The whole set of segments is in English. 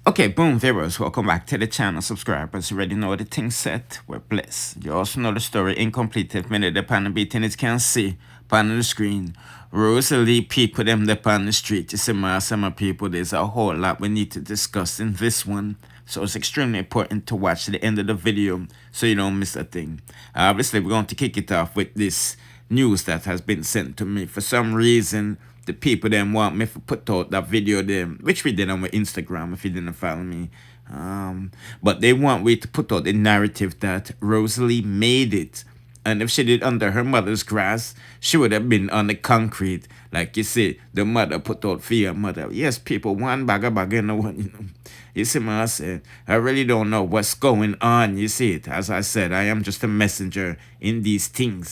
Okay, boom, viewers, welcome back to the channel. Subscribers, you already know the thing set. We're blessed. You also know the story incomplete. If many the panel beating it can see pan on the screen. Rosalie people them the on the street. You see some people, there's a whole lot we need to discuss in this one. So it's extremely important to watch the end of the video so you don't miss a thing. Obviously, we're going to kick it off with this news that has been sent to me. For some reason, the people then want me to put out that video them, which we did on my Instagram if you didn't follow me. But they want me to put out the narrative that Rosalie made it. And if she did under her mother's grass, she would have been on the concrete. Like you see, the mother put out for your mother. Yes, people, one bag and one, you know. You see what I said? I really don't know what's going on. You see it? As I said, I am just a messenger in these things.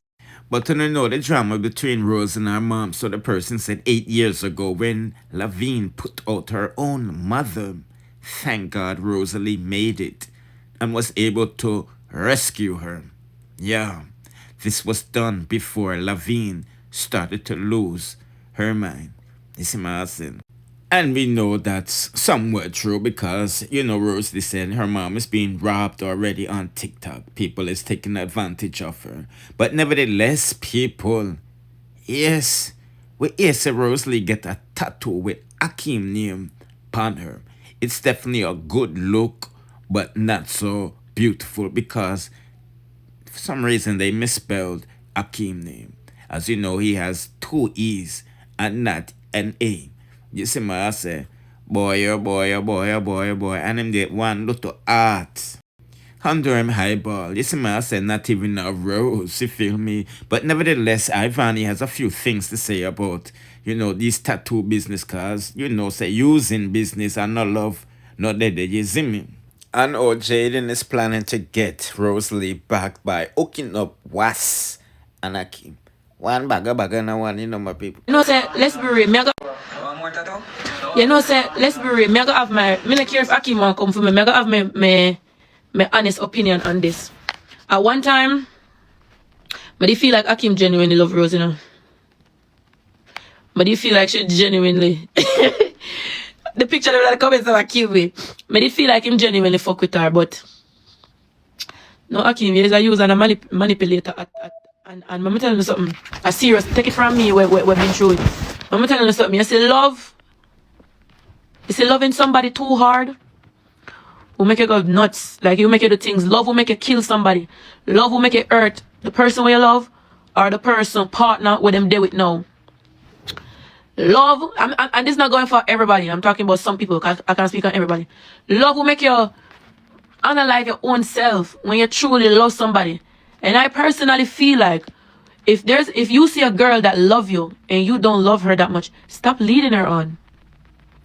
But to know the drama between Rose and her mom, so the person said 8 years ago when Laverne put out her own mother, thank God Rosalie made it and was able to rescue her. Yeah, this was done before Laverne started to lose her mind. You see what I'm saying? And we know that's somewhat true because, you know, Rosalie said her mom is being robbed already on TikTok. People is taking advantage of her. But nevertheless, people, yes, we yes, Rosalie get a tattoo with Akeem name upon her. It's definitely a good look, but not so beautiful because for some reason they misspelled Akeem name. As you know, he has two E's and not an A. You see my I say, boy, oh boy, oh boy, oh boy, oh boy, and him did one little art under him highball. You see my I say, not even a rose, you feel me? But nevertheless, Ivany has a few things to say about, you know, these tattoo business cause, you know, say using business and not love, not that you see me. And Jaden is planning to get Rosalie back by hooking up Was and Akeem. One bagger and one, you know, my people. You know, say, let's be real. You know, say, let's be real. Me go have my, me not care if Akeem want come for me. Me go have my honest opinion on this. At one time, but do you feel like Akeem genuinely love Rose, you know? But do you feel like she genuinely the picture of the comments of Akeem, but do you feel like him genuinely fuck with her, but no, Akeem is a user and a manipulator and I'm telling you something. A serious, take it from me, we've been through it. I'm telling you something. You see love. You see loving somebody too hard will make you go nuts. Like you make you do things. Love will make you kill somebody. Love will make you hurt the person you love or the person partner with them deal with now. Love, and this is not going for everybody. I'm talking about some people. I can't speak on everybody. Love will make you analyze your own self when you truly love somebody. And I personally feel like if you see a girl that love you and you don't love her that much, stop leading her on.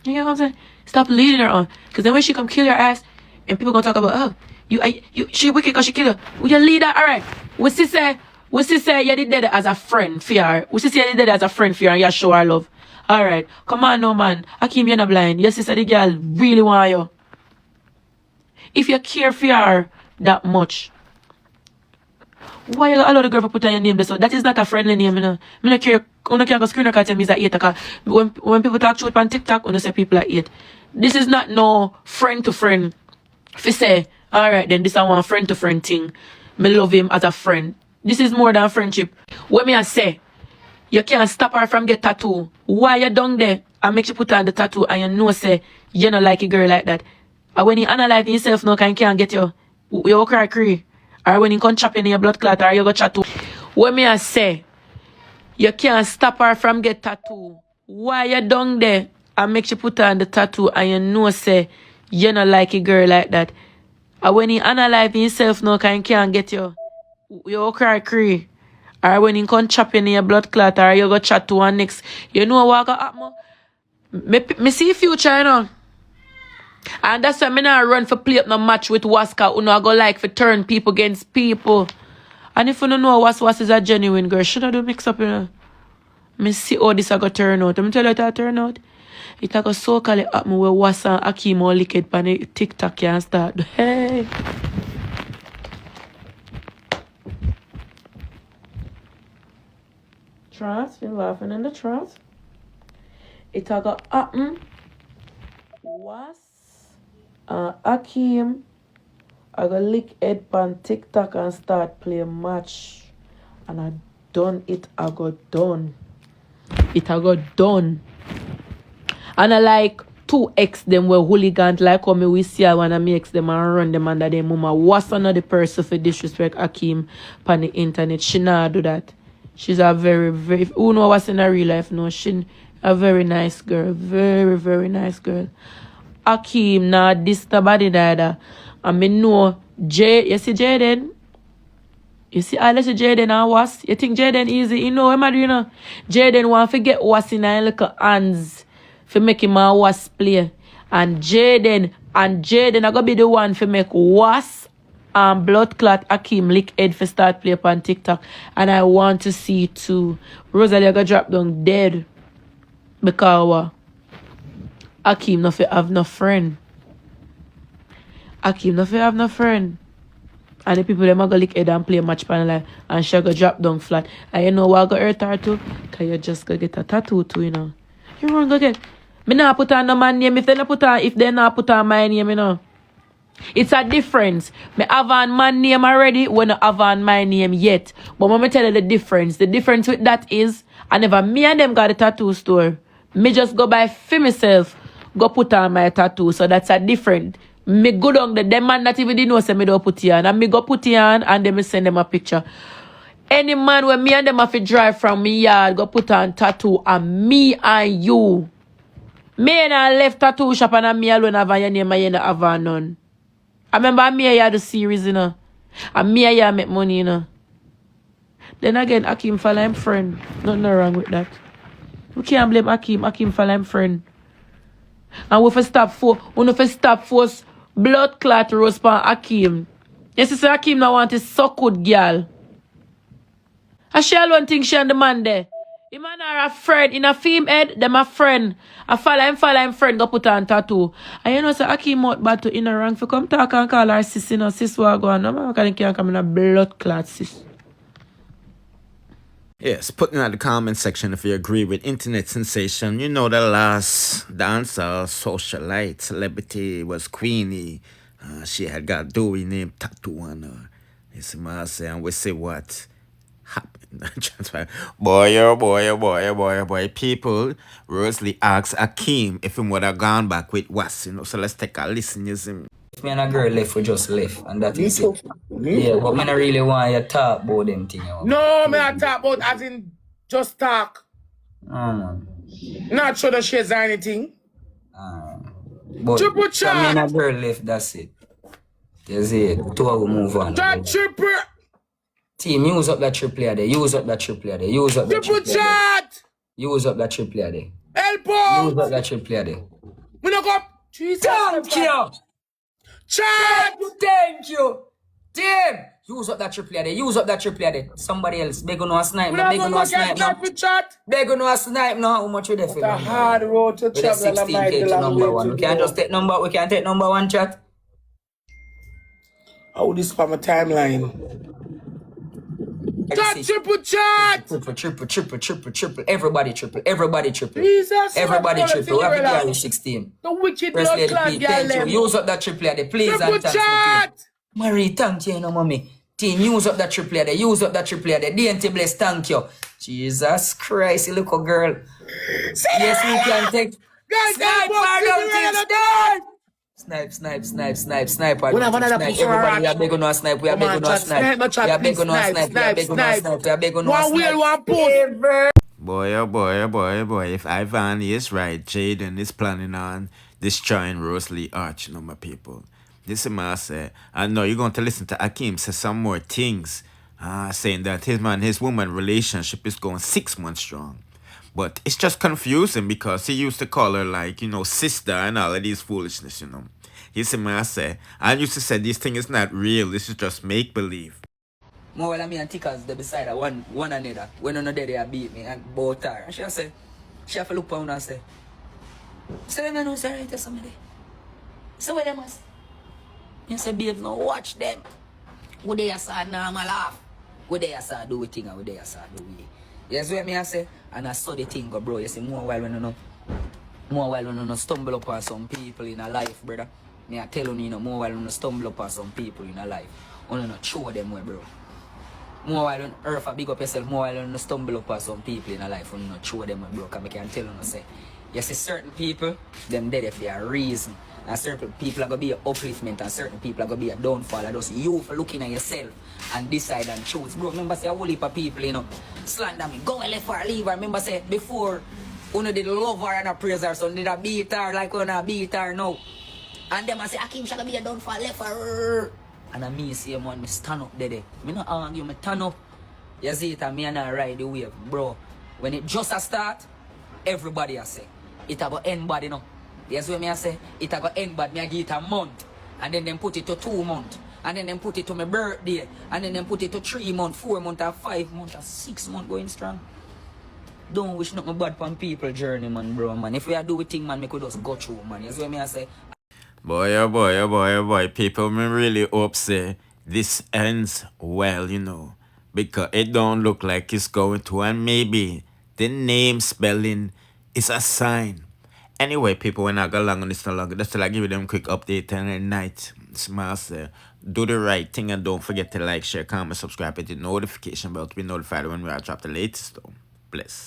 You know what I'm saying? Stop leading her on. Because then when she come kill your ass and people gonna talk about, oh, she wicked because she killed her. Will you lead her? Alright. We see say you did that as a friend for her. We see say you did that as a friend for her and you show her love. Alright. Come on no man. Akeem, you're not blind. Your sister the girl really want you. If you care for her that much, why you allow the girl to put on your name there? So that is not a friendly name, you know. I don't care. I don't care. Screen record tell me is a hater. When people talk truth on TikTok, when they say people are hate. This is not no friend to friend. If you say, alright, then this is one friend to friend thing. Me love him as a friend. This is more than friendship. When me I say, you can't stop her from get tattoo. Why you down there and make you put on the tattoo and you know say you don't like a girl like that. And when you analyze yourself now, can get you cry. Or when you come chop in your blood clot or you go chat to. When me I say, you can't stop her from get tattoo. Why you down there and make you put on the tattoo and you know say you not like a girl like that. And when you analyze yourself now, can get you cry. Or when you come chop in your blood clot or you go chat to one next. You know what go happen? Me see future, you know. And that's why I not run for play up no match with Waska who no go like for turn people against people. And if you don't know Was is a genuine girl, should I do mix up, you know? Me see how this a go turn out. Let me tell you how it turn out. It a go so call it happen where Was and Akeem all licked pan the TikTok can start. Hey. Trust, you laughing in the trust. It a go happen. Was Akeem, I go lick head pan TikTok and start play match. And I done it, I got done. It I got done. And I like 2x them were hooligans, like how me we see I wanna make them and run them under their mama. What's another person for disrespect Akeem on the internet? She not do that. She's a very, very, who know what's in her real life? No, she a very nice girl. Very, very nice girl. Akeem nah disturb body neither. And me know you see Jaden? You see I let Jaden and was. You think Jaden easy? You know what am I doing? Jaden want to get what's in her little hands for make him a was play. And Jaden I gonna be the one for make was and blood clot Akeem lick head for start play upon TikTok. And I want to see too. Rosealee gonna drop down dead. Because Akeem no fit have no friend. Akeem no fit have no friend. And the people them a go lick head and play match pan life and she go drop down flat. And you know what go hurt her too? Cause you just go get a tattoo too, you know. You run go get. Me not put on no man name if they not put on my name, you know. It's a difference. Me have on my name already when I have on my name yet. But let me tell you the difference. The difference with that is I never me and them got a tattoo store. Me just go buy for myself, go put on my tattoo. So that's a different. Me go down the them man that even didn't know say me don't put it on. And me go put it on and then me send them a picture. Any man when me and them have to drive from me yard, go put on tattoo and me and you. Me and I left tattoo shop and me alone have your name and you not have none. I remember me and you the series, you know. And me and you make money, you know. Then again, Akeem follow him friend. Nothing wrong with that. We can't blame Akeem. Akeem follow him friend. And we have stop force blood clot rose pan Akeem. Yes, sister Akeem now want to suck good girl. I she alone think she and the man there. The man are a friend. In a film head, them a friend. I follow him friend, go put on tattoo. And you know, so Akeem out bad to in a rank for come talk and call her sis, you know, sis what go on. No man can't come in a blood clot sis. Yes, put in the comment section if you agree with internet sensation. You know the last Dancehall socialite celebrity was Queenie. She had got Dewey name tattoo on her. It's my say, and we say what happened. boy, oh boy, oh boy, oh boy, oh boy. People, Rosalie asks Akeem if he would have gone back with was, you know. So let's take a listen. You see me. If me and a girl left, we just left, and that is it. Yeah, but me not really want you to talk about them things. No, me not talk about as in just talk. Not sure that she has anything. But Triple so me chat. and a girl left, that's it. You see it. Two of them move on. That triple. Team, use up that triple there. Use up that triple there. Use up that Triple triple there. chat. Use up that triple there. Help out. Use up that triple there. We not go. Jesus. Thank you. Chat. Thank you. Team, use up that triple there. Use up that triple there. Somebody else. They gonna snipe. We They not gonna going to snipe. get for chat. They gonna snipe now. How much would they feel? The hard road to With a travel. 16K to number one. We can't just take number. We can't take number one chat. How this for my timeline? That triple chat. Triple. Everybody triple. Jesus. Everybody Christ, triple. We have to relax. carry 16. The wicked First blood lady, clot please, girl thank them. you. Use up that triple there, please. Triple And thanks chat. Marie, thank you, no mommy. Team, use up that triple there. Use up that triple there. DNT bless, thank you. Jesus Christ, you look a girl. Yes, we can take. Guys, Snipe, snipe. We have another push for Everybody, we her. are begging on snipe. We are Come on, begging on chat, snipe. snipe, no chat, We are please, begging on snipe, snipe. We are begging on snipe. snipe. We are begging on One wheel, snipe. one post. Boy, oh boy, oh boy, oh boy. If Ivany is right, Jaden is planning on destroying Rosalie Arch, you know, my people. This is my say. I know you're going to listen to Akeem say some more things, saying that his woman relationship is going 6 months strong. But it's just confusing because he used to call her like, you know, sister and all of these foolishness, you know. You see me, I say, I used to say this thing is not real, this is just make-believe. More than me and Tickers, they beside her one another. When on the day they beat me and both her. And she say, she have to look down and say, so them know say right to somebody. So what them was? You say, babe, no watch them. What they saw normal laugh. What they saw do with thing and what they saw do with it. You see what me I say? And I saw the thing go, bro. You see more while when you know stumble upon some people in a life, brother. Me I tell you, more while you stumble upon some people in a life. You not show them way, bro. More while on earth, big up yourself, more while you stumble upon some people in a life, you not show them way, bro. Because I can tell you, say, you see certain people, them dead for a reason. And certain people are going to be an upliftment, and certain people are going to be a downfall. And just you for looking at yourself and decide and choose. Bro, remember say a whole heap of people, slander me, go and left her, leave her. Remember say before, you did love her and a praise her, so did a beat her like you beat her now. And them I say, Akeem shall be a downfall, left her. And I me say, man, me stand up there. Me not argue, me turn up. You see it, and me and I ride the wave. Bro, when it just a start, everybody I say, it a go end bad, That's what me I say, it a go end bad, me I give it a month. And then them put it to 2 months. And then them put it to my birthday. And then them put it to 3 months, 4 months, and 5 months, and 6 months going strong. Don't wish nothing bad for people journey, man, bro, man. If we are do a thing, man, we could just go through, man. That's what me I say. Boy, oh boy, oh boy, oh boy. People me really hope say this ends well, because it don't look like it's going to, and maybe the name spelling is a sign. Anyway, people, when I go along on this no longer, just to like give you them quick update and at night. Smile say, do the right thing and don't forget to like, share, comment, subscribe, hit the notification bell to be notified when we drop the latest. Bless.